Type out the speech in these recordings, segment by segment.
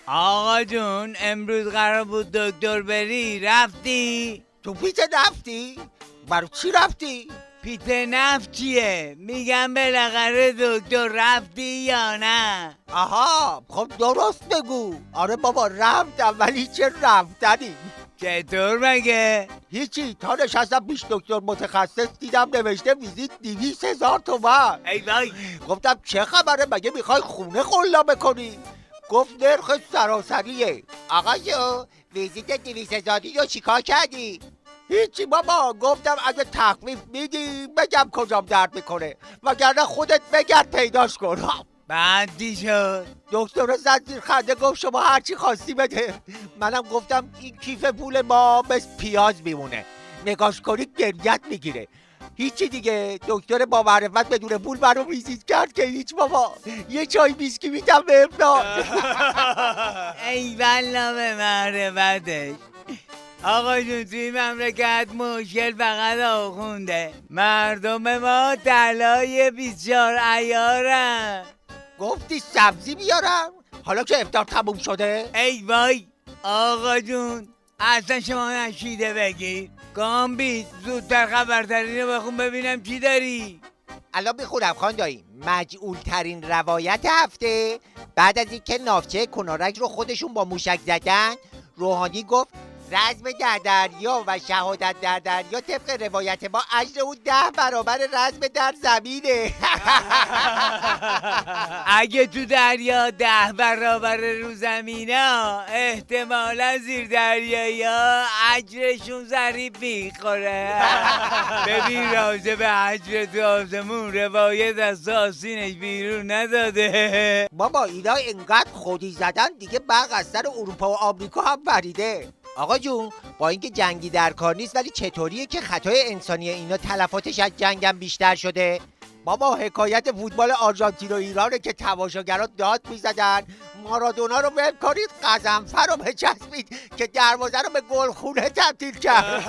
آقا جون امروز قرار بود دکتر بری، رفتی؟ تو پیت نفتی؟ برای چی رفتی؟ پیت نفت چیه؟ میگم بالاخره دکتر رفتی یا نه؟ آها خب درست بگو. آره بابا رفتم، ولی چه رفتنی. چطور مگه؟ هیچی، تا نشستم پیش دکتر متخصص دیدم نوشته ویزیت 200,000 تومن. ای وای. گفتم چه خبره، مگه میخوای خونه قلابه کنی؟ گفت نرخ سراسریه. آقا جو ویزیت 200,000 رو چیکار کردی؟ هیچی بابا، گفتم اگه تخفیف میدی بگم کجام درد میکنه، وگرنه خودت بگرد پیداش کن. بعدی شد؟ دکتر زد زیر خنده گفت شما هرچی خواستی بده. منم گفتم این کیف پول ما مثل پیاز میمونه، نگاش کنی گریت میگیره. هیچی دیگه. دکتر با معرفت بدون پول منو ویزیت کرد که هیچ بابا. یه چای بیسکویت هم بهم داد. ای والا به معرفتش. آقا جون توی مملکت مشکل فقط آخونده، مردم ما طلای 24 عیارن. گفتی سبزی بیارم حالا که افطار تموم شده؟ ای وای. آقا جون اصلا شما نشیده بگیر. گامبیز زودتر خبرترین رو بخون ببینم چی داری. الان میخونم خاندایی. مجعول ترین روایت هفته: بعد از اینکه ناوچه کنارک رو خودشون با موشک زدن، روحانی گفت رزم در دریا و شهادت در دریا طبق روایت ما اجر اون 10 برابر رزم در زمینه. اگه تو دریا 10 برابر رو زمینه، احتمالا زیر دریایی ها اجرشون ضریب میخوره. ببین راجع به اجر تو آسمون روایت از آسینش بیرون نداده. بابا اینا انقدر خودی زدن دیگه برق از سر اروپا و آمریکا هم پریده. آقا جون با اینکه جنگی در کار نیست، ولی چطوریه که خطای انسانی اینا تلفاتش از جنگم بیشتر شده؟ بابا حکایت فوتبال آرژانتین و ایرانه که تماشاگران داد میزدن مارادونا رو ول کنید، قزنفر رو بچسبید که دروازه رو به گلخونه تبدیل کرد.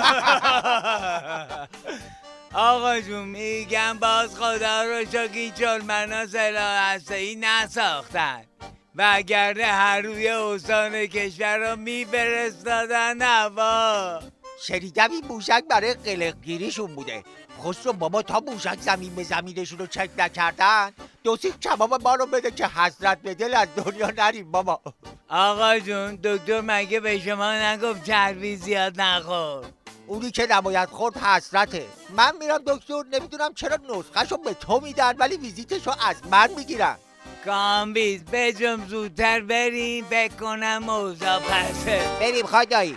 آقا جون میگم باز خدا رو شکر جرمنا سلاح هسته‌ای نساختن، وگرنه هر روی اوسان کشور رو میفرستادن هوا. شنیدم این موشک برای قلقگیریشون بوده. خسرو بابا تا موشک زمین به زمینشون رو چک نکردن، 2 کباب ما رو بده که حسرت به دل از دنیا نریم بابا. آقا جون دکتر مگه به شما نگفت چربی زیاد نخور؟ اونی که نباید خورد حسرته. من میرم دکتر، نمیدونم چرا نسخه‌شو به تو میدن ولی ویزیتشو از من میگیرن. کامبیز بجم زودتر بریم، بکنم موضوع پسه. بریم خدایی.